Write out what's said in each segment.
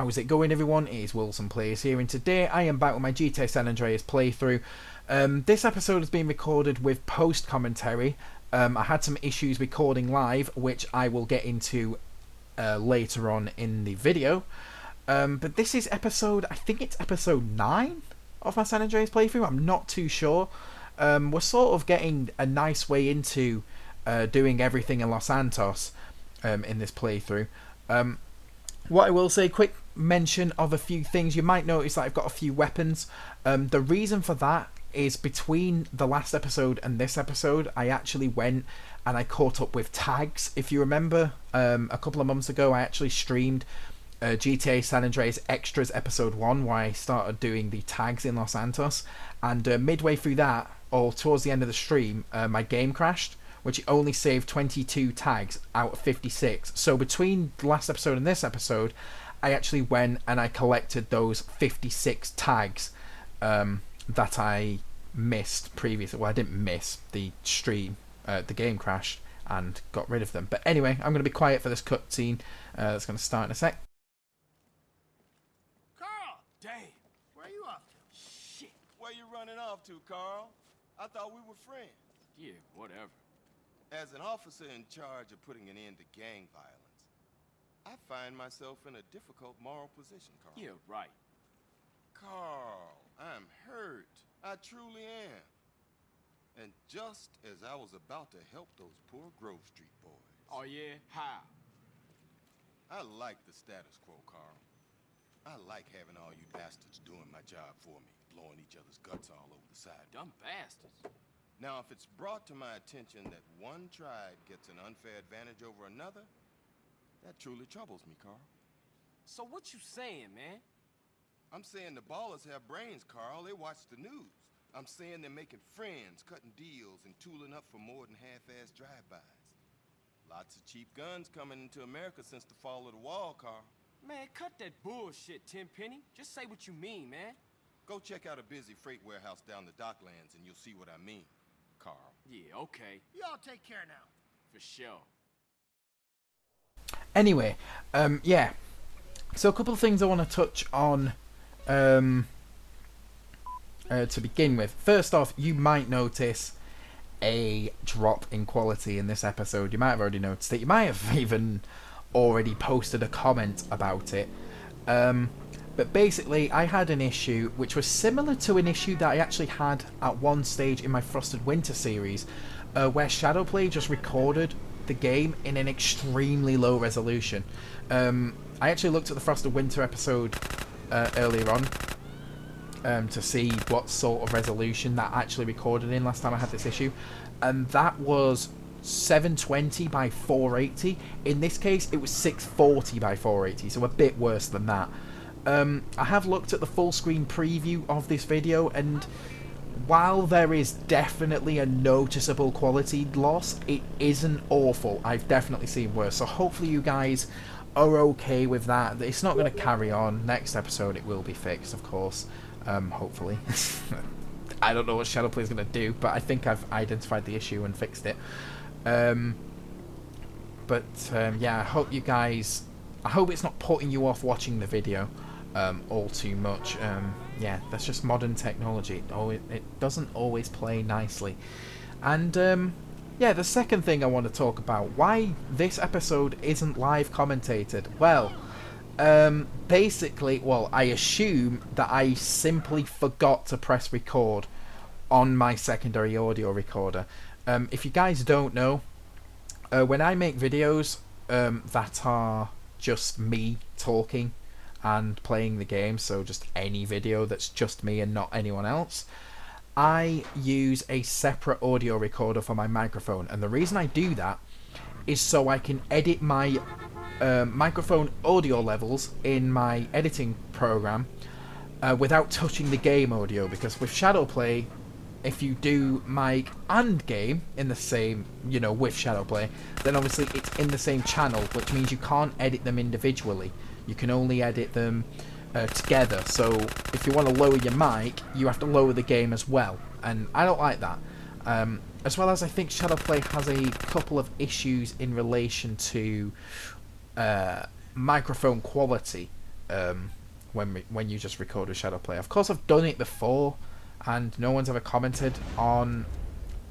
How's it going, everyone? It is WilsonPlays here, and today I am back with my GTA San Andreas playthrough. This episode has been recorded with post-commentary. I had some issues recording live, which I will get into later on in the video. But this is episode, I think it's episode 9 of my San Andreas playthrough. I'm not too sure. We're sort of getting a nice way into doing everything in Los Santos in this playthrough. What I will say, quick mention of a few things. You might notice that I've got a few weapons. The reason for that is between the last episode and this episode, I actually went and I caught up with tags. If you remember, a couple of months ago, I actually streamed GTA San Andreas Extras Episode 1, where I started doing the tags in Los Santos. And midway through that, or towards the end of the stream, my game crashed, which only saved 22 tags out of 56. So between the last episode and this episode, I actually went and I collected those 56 tags that I missed previously. Well, I didn't miss the stream. The game crashed and got rid of them. But anyway, I'm going to be quiet for this cutscene. That's going to start in a sec. Carl! Dang, where are you off to? Shit. Where you running off to, Carl? I thought we were friends. Yeah, whatever. As an officer in charge of putting an end to gang violence, I find myself in a difficult moral position, Carl. Yeah, right. Carl, I'm hurt. I truly am. And just as I was about to help those poor Grove Street boys. Oh, yeah? How? I like the status quo, Carl. I like having all you bastards doing my job for me, blowing each other's guts all over the side. Dumb bastards. Now, if it's brought to my attention that one tribe gets an unfair advantage over another, that truly troubles me, Carl. So what you saying, man? I'm saying the ballers have brains, Carl. They watch the news. I'm saying they're making friends, cutting deals, and tooling up for more than half-assed drive-bys. Lots of cheap guns coming into America since the fall of the wall, Carl. Man, cut that bullshit, Tenpenny. Just say what you mean, man. Go check out a busy freight warehouse down the docklands and you'll see what I mean, Carl. Yeah, okay. Y'all take care now. For sure. Anyway, yeah. So a couple of things I want to touch on to begin with. First off, you might notice a drop in quality in this episode. You might have already noticed it. You might have even already posted a comment about it. But basically, I had an issue which was similar to an issue that I actually had at one stage in my Frosted Winter series, where Shadowplay just recorded the game in an extremely low resolution. I actually looked at the Frosted Winter episode earlier on to see what sort of resolution that actually recorded in last time I had this issue, and that was 720 by 480. In this case, it was 640 by 480, so a bit worse than that. I have looked at the full screen preview of this video, and while there is definitely a noticeable quality loss, it isn't awful. I've definitely seen worse, so hopefully you guys are okay with that. It's not going to carry on. Next episode it will be fixed, of course, hopefully. I don't know what Shadowplay is going to do, but I think I've identified the issue and fixed it. Yeah, I hope you guys... I hope it's not putting you off watching the video all too much. Yeah, that's just modern technology. It doesn't always play nicely. And yeah, the second thing I want to talk about, why this episode isn't live commentated. Well, basically, well, I assume that I simply forgot to press record on my secondary audio recorder. If you guys don't know, when I make videos that are just me talking and playing the game, so just any video that's just me and not anyone else, I use a separate audio recorder for my microphone, and the reason I do that is so I can edit my microphone audio levels in my editing program without touching the game audio, because with Shadowplay, if you do mic and game in the same, you know, with Shadowplay, then obviously it's in the same channel, which means you can't edit them individually. You can only edit them together. So if you want to lower your mic, you have to lower the game as well, and I don't like that. As well as I think Shadowplay has a couple of issues in relation to microphone quality. when you just record with Shadowplay. Of course, I've done it before, and no one's ever commented on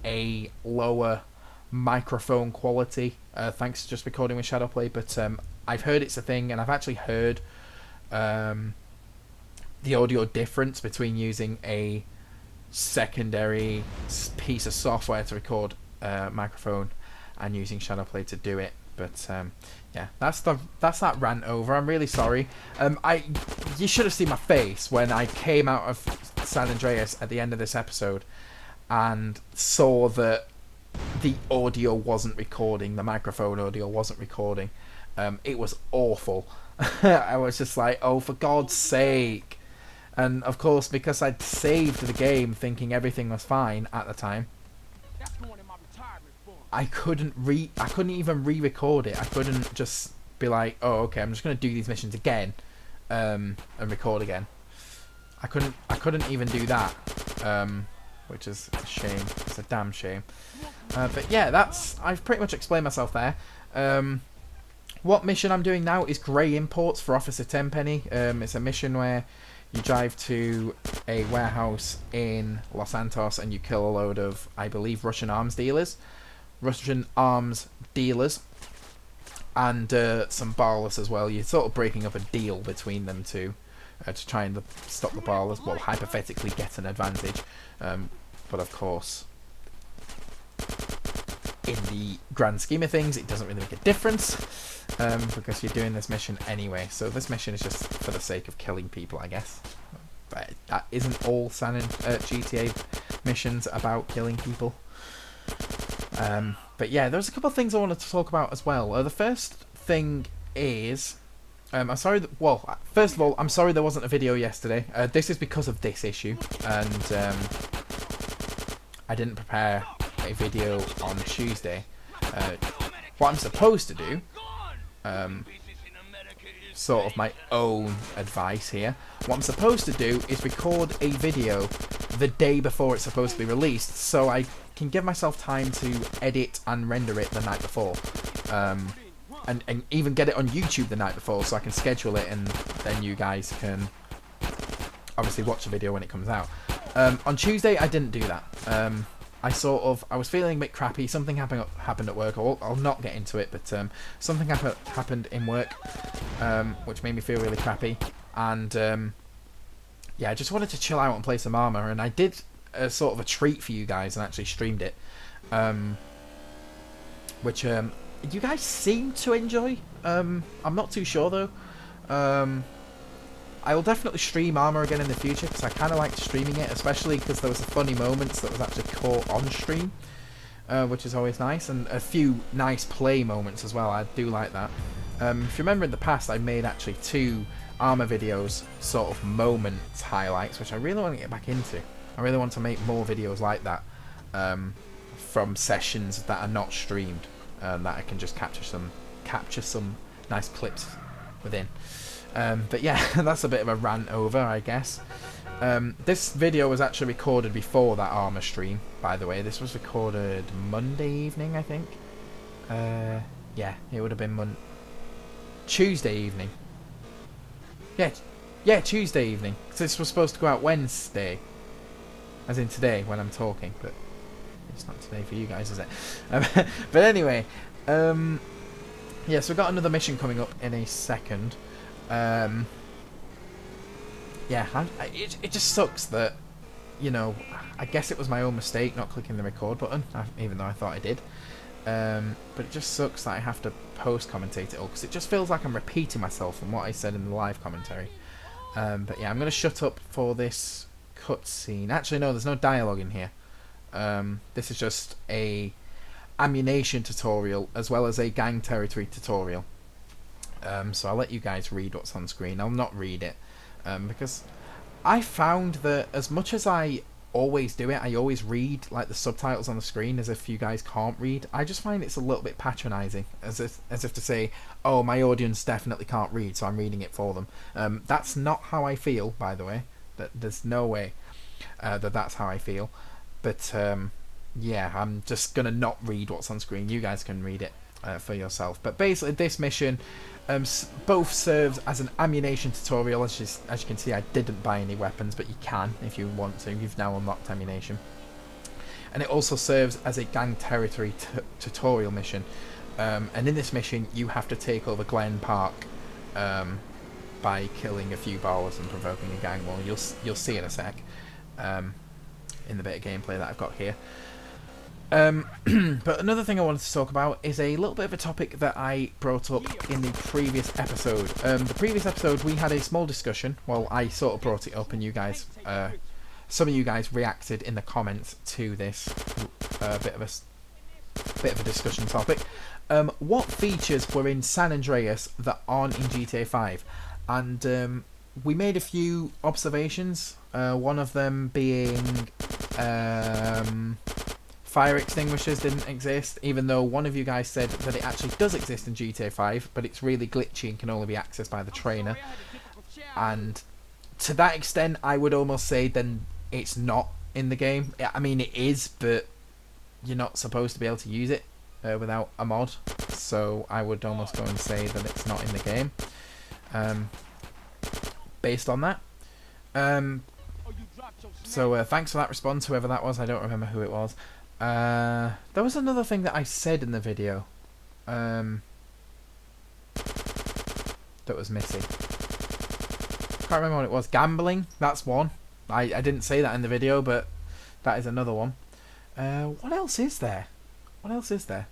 a lower microphone quality thanks to just recording with Shadowplay. But I've heard it's a thing, and I've actually heard the audio difference between using a secondary piece of software to record microphone and using Shadowplay to do it. But yeah, that's that rant over. I'm really sorry. You should have seen my face when I came out of San Andreas at the end of this episode and saw that the audio wasn't recording, the microphone audio wasn't recording. It was awful. I was just like, oh, for God's sake. And of course, because I'd saved the game thinking everything was fine at the time, I couldn't even re-record it. I couldn't just be like, oh, okay, I'm just gonna do these missions again, and record again. I couldn't even do that, which is a shame. It's a damn shame. But yeah, I've pretty much explained myself there. What mission I'm doing now is Grey Imports for Officer Tenpenny. It's a mission where you drive to a warehouse in Los Santos and you kill a load of, I believe, Russian arms dealers, and some Barless as well. You're sort of breaking up a deal between them two to try and stop the Barless, well, hypothetically get an advantage. But of course, in the grand scheme of things, it doesn't really make a difference, because you're doing this mission anyway. So this mission is just for the sake of killing people, I guess. But that isn't all GTA missions about killing people. But yeah, there's a couple of things I wanted to talk about as well. The first thing is, I'm sorry first of all, I'm sorry there wasn't a video yesterday. This is because of this issue, and I didn't prepare a video on Tuesday. What I'm supposed to do, sort of my own advice here, what I'm supposed to do is record a video the day before it's supposed to be released, so I can give myself time to edit and render it the night before, and even get it on YouTube the night before, so I can schedule it, and then you guys can obviously watch the video when it comes out. On Tuesday I didn't do that. I was feeling a bit crappy. Something happened at work. I'll not get into it, but something happened in work, which made me feel really crappy. And yeah, I just wanted to chill out and play some Armour. And I did a sort of a treat for you guys and actually streamed it, which you guys seem to enjoy. I'm not too sure though. I will definitely stream Armour again in the future, because I kind of liked streaming it, especially because there was funny moments that was actually caught on stream, which is always nice, and a few nice play moments as well. I do like that. If you remember in the past, I made actually 2 Armour videos, sort of moments highlights, which I really want to get back into. I really want to make more videos like that, from sessions that are not streamed, that I can just capture some nice clips within. But yeah, that's a bit of a rant over, I guess. This video was actually recorded before that Armour stream, by the way. This was recorded Monday evening, I think. Yeah, it would have been Tuesday evening. Yeah, Tuesday evening. So this was supposed to go out Wednesday, as in today when I'm talking, but it's not today for you guys, is it? But anyway, yeah, so we've got another mission coming up in a second. Yeah, it just sucks that, you know, I guess it was my own mistake not clicking the record button, even though I thought I did. But it just sucks that I have to post-commentate it all, because it just feels like I'm repeating myself from what I said in the live commentary. But yeah, I'm going to shut up for this cutscene. Actually, no, there's no dialogue in here. This is just a ammunition tutorial, as well as a gang territory tutorial. So I'll let you guys read what's on screen. I'll not read it, because I found that as much as I always do it, I always read like the subtitles on the screen as if you guys can't read. I just find it's a little bit patronising, as if to say, oh, my audience definitely can't read, so I'm reading it for them. That's not how I feel, by the way. There's no way that's how I feel. But yeah, I'm just gonna not read what's on screen. You guys can read it. for yourself. But basically, this mission both serves as an ammunition tutorial. As you can see, I didn't buy any weapons, but you can if you want to. You've now unlocked ammunition. And it also serves as a gang territory tutorial mission. And in this mission, you have to take over Glen Park by killing a few ballers and provoking a gang war. You'll see in a sec in the bit of gameplay that I've got here. But another thing I wanted to talk about is a little bit of a topic that I brought up in the previous episode. The previous episode we had a small discussion. Well, I sort of brought it up, and you guys, some of you guys reacted in the comments to this bit of a discussion topic. What features were in San Andreas that aren't in GTA 5? And we made a few observations. One of them being fire extinguishers didn't exist, even though one of you guys said that it actually does exist in GTA 5, but it's really glitchy and can only be accessed by the trainer. And to that extent, I would almost say then it's not in the game. I mean, it is, but you're not supposed to be able to use it without a mod. So I would almost go and say that it's not in the game. Based on that. So thanks for that response, whoever that was. I don't remember who it was. There was another thing that I said in the video that was missing. Can't remember what it was. Gambling, that's one. I didn't say that in the video, but that is another one. What else is there? What else is there?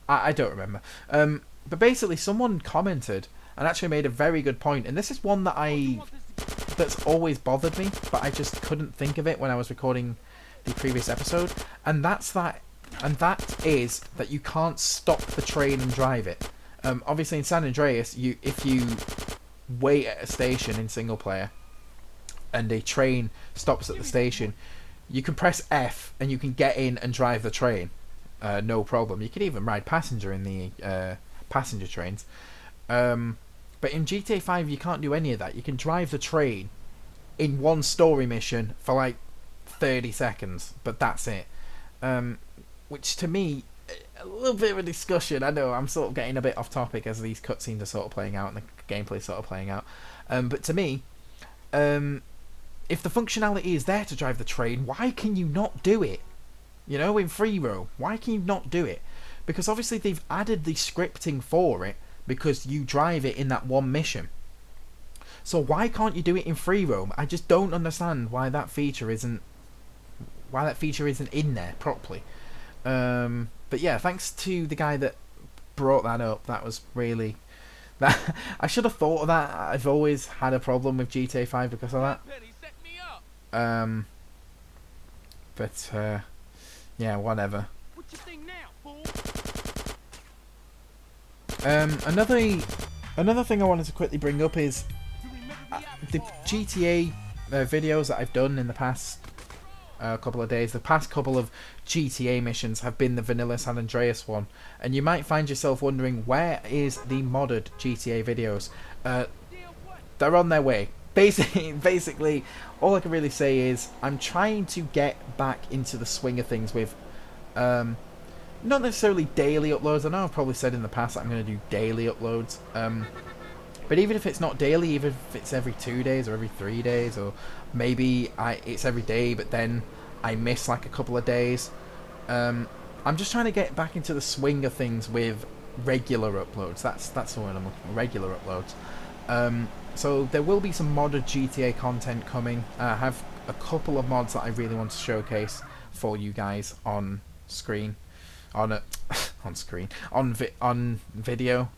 I don't remember. But basically someone commented and actually made a very good point, and this is one that that's always bothered me, but I just couldn't think of it when I was recording the previous episode, and that is that you can't stop the train and drive it. Obviously in San Andreas, if you wait at a station in single player and a train stops at the station, you can press F and you can get in and drive the train, no problem. You can even ride passenger in the passenger trains. But in GTA 5 you can't do any of that. You can drive the train in one story mission for like 30 seconds, but that's it. Which to me, a little bit of a discussion. I know I'm sort of getting a bit off topic as these cutscenes are sort of playing out and the gameplay sort of playing out. But to me, if the functionality is there to drive the train, why can you not do it? You know, in free roam, why can you not do it? Because obviously they've added the scripting for it because you drive it in that one mission. So why can't you do it in free roam? I just don't understand why that feature isn't in there properly. But yeah, thanks to the guy that brought that up. That was really that I should have thought of that. I've always had a problem with GTA 5 because of that. But yeah, whatever. What you think now, fool? Another thing I wanted to quickly bring up is the GTA videos that I've done in the past couple of days. The past couple of GTA missions have been the vanilla San Andreas one, and you might find yourself wondering, where is the modded GTA videos? They're on their way. Basically, all I can really say is I'm trying to get back into the swing of things with not necessarily daily uploads. I know I've probably said in the past that I'm going to do daily uploads, but even if it's not daily, even if it's every 2 days or every 3 days, or maybe it's every day but then I miss like a couple of days, I'm just trying to get back into the swing of things with regular uploads. That's the word I'm looking for, regular uploads. So there will be some modded GTA content coming. I have a couple of mods that I really want to showcase for you guys on screen, on video.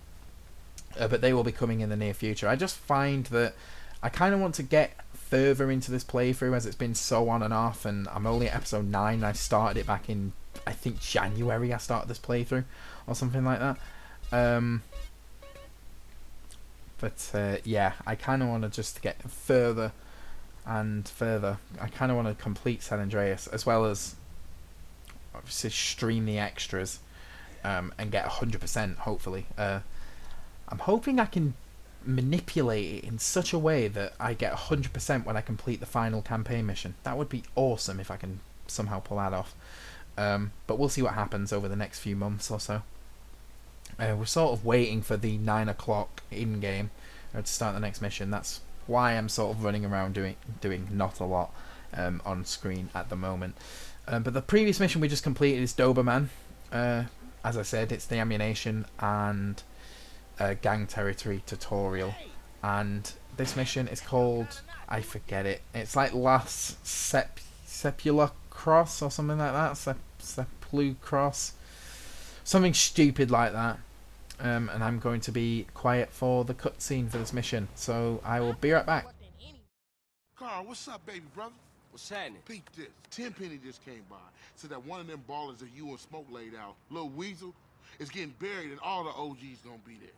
But they will be coming in the near future. I just find that I kind of want to get further into this playthrough as it's been so on and off, and I'm only at episode 9. I started it back in, I think, January. I started this playthrough or something like that. But yeah, I kind of want to just get further and further. I kind of want to complete San Andreas, as well as obviously stream the extras and get 100%, hopefully. I'm hoping I can manipulate it in such a way that I get 100% when I complete the final campaign mission. That would be awesome if I can somehow pull that off. But we'll see what happens over the next few months or so. We're sort of waiting for the 9 o'clock in-game to start the next mission. That's why I'm sort of running around doing not a lot on screen at the moment. But the previous mission we just completed is Doberman. As I said, it's the ammunition and gang territory tutorial. And this mission is called, I forget it. It's like Last Sepulchre Cross or something like that. Sepulchre Cross. Something stupid like that. And I'm going to be quiet for the cutscene for this mission. So I will be right back. Carl, what's up, baby brother? What's happening? Peep this. Tenpenny just came by. Said that one of them ballers that you and Smoke laid out, Lil Weasel, is getting buried and all the OGs gonna be there.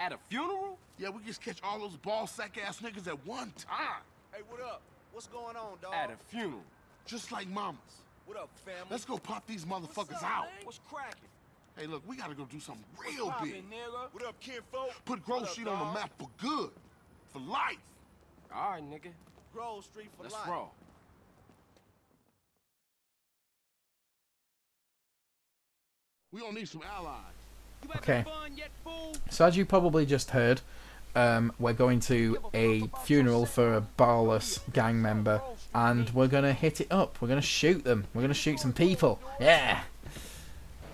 At a funeral? Yeah, we just catch all those ball sack ass niggas at one time. Hey, what up? What's going on, dog? At a funeral. Just like mamas. What up, family? Let's go pop these motherfuckers What's up, out. man? What's cracking? Hey, look, we gotta go do something real Poppin', big. nigga. What up, kinfolk? Put Grove What up, Street on dawg? the map for good. For life. All right, nigga. Grove Street for Let's life. roll. We gonna need some allies. You having Okay. fun yet, fool? So as you probably just heard, we're going to a funeral for a barless gang member, and we're going to hit it up. We're going to shoot them. We're going to shoot some people. Yeah!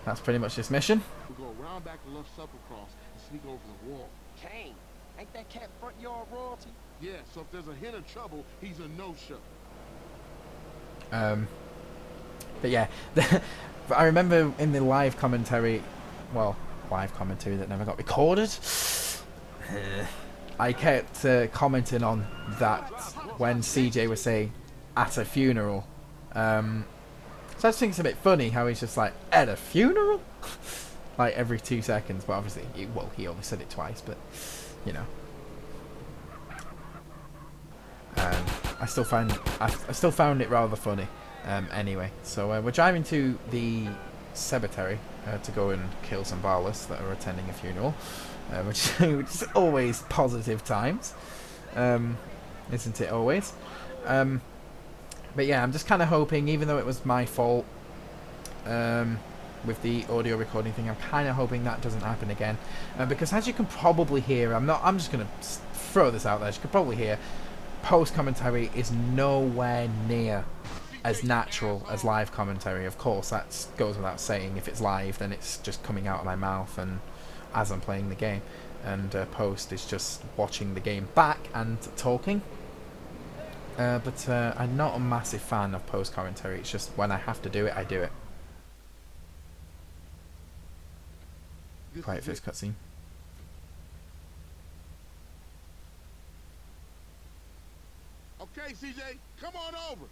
That's pretty much this mission. We'll go around back to Left Supper Cross and sneak over the wall. Kane, ain't that cat front yard royalty? Yeah, so if there's a hint of trouble, he's a no-show. But yeah, I remember in the live commentary, well, live commentary that never got recorded, I kept commenting on that when CJ was saying at a funeral. So I just think it's a bit funny how he's just like, at a funeral? Like every 2 seconds, but obviously, he only said it twice, but, you know. I still found it rather funny. Anyway, so we're driving to the cemetery to go and kill some Barless that are attending a funeral, which is always positive times, isn't it always? But yeah, I'm just kind of hoping, even though it was my fault with the audio recording thing, I'm kind of hoping that doesn't happen again, because as you can probably hear, I'm just gonna throw this out there. As you can probably hear, post commentary is nowhere near as natural as live commentary. Of course, that goes without saying. If it's live, then it's just coming out of my mouth and as I'm playing the game, and post is just watching the game back and talking. But I'm not a massive fan of post commentary. It's just when I have to do it, I do it. Quiet for this cutscene. Okay, CJ, come on over.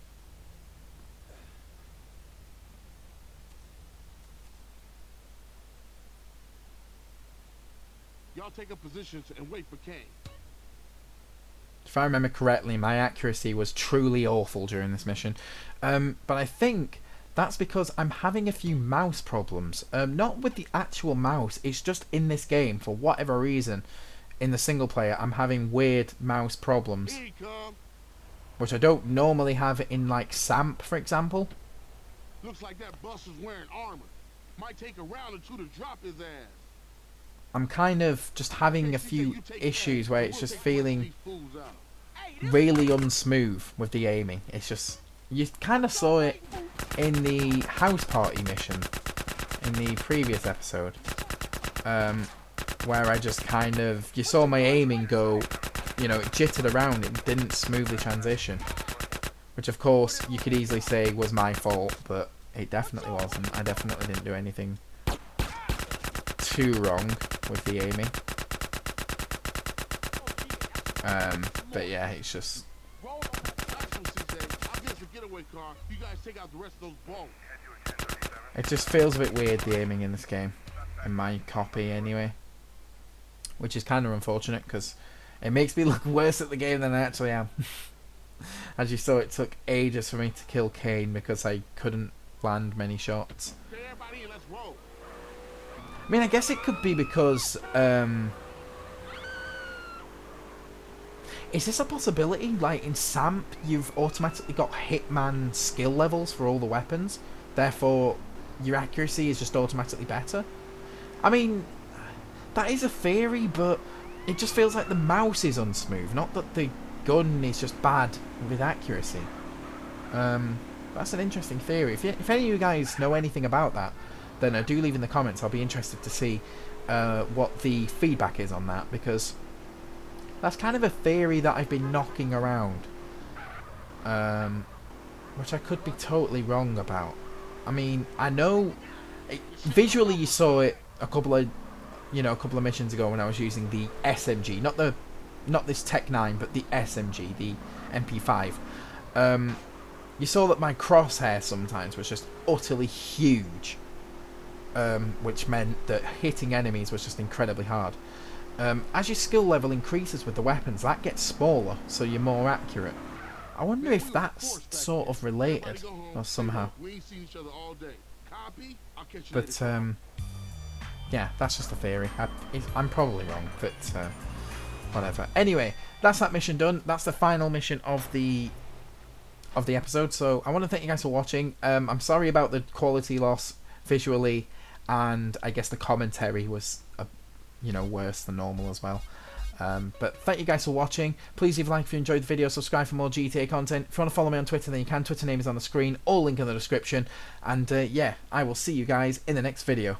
Y'all take up positions and wait for Kane. If I remember correctly, my accuracy was truly awful during this mission. But I think that's because I'm having a few mouse problems. Not with the actual mouse, it's just in this game, for whatever reason, in the single player, I'm having weird mouse problems. Here he come. Which I don't normally have in, like, SAMP, for example. Looks like that Buster's wearing armor. Might take a round or two to drop his ass. I'm kind of just having a few issues where it's just feeling really unsmooth with the aiming. It's just, you kind of saw it in the house party mission in the previous episode, where I just kind of, you saw my aiming go, you know, it jittered around, it didn't smoothly transition, which of course you could easily say was my fault, but it definitely wasn't. I definitely didn't do anything too wrong with the aiming. But yeah, it's just, Roll on. Nice one, CJ. I'll get us a getaway car. You guys take out the rest of those balls. it just feels a bit weird, the aiming in this game, in my copy anyway, which is kind of unfortunate because it makes me look worse at the game than I actually am. As you saw, it took ages for me to kill Kane because I couldn't land many shots. Okay, everybody in, let's roll. I mean, I guess it could be because, is this a possibility? Like, in SAMP, you've automatically got Hitman skill levels for all the weapons. Therefore, your accuracy is just automatically better. I mean, that is a theory, but it just feels like the mouse is unsmooth, not that the gun is just bad with accuracy. That's an interesting theory. If any of you guys know anything about that, then do leave in the comments. I'll be interested to see what the feedback is on that, because that's kind of a theory that I've been knocking around, which I could be totally wrong about. I mean, I know visually you saw it a couple of missions ago when I was using the SMG, not this Tech 9, but the SMG, the MP5. You saw that my crosshair sometimes was just utterly huge, which meant that hitting enemies was just incredibly hard. As your skill level increases with the weapons, that gets smaller, so you're more accurate. I wonder if that's sort of related or somehow. But yeah, that's just a theory. I'm probably wrong, but whatever. Anyway, that's that mission done. That's the final mission of the episode. So I want to thank you guys for watching. I'm sorry about the quality loss visually, and I guess the commentary was worse than normal as well. But thank you guys for watching. Please leave a like if you enjoyed the video, subscribe for more GTA content. If you want to follow me on Twitter, then you can. Twitter name is on the screen, all link in the description. And yeah, I will see you guys in the next video.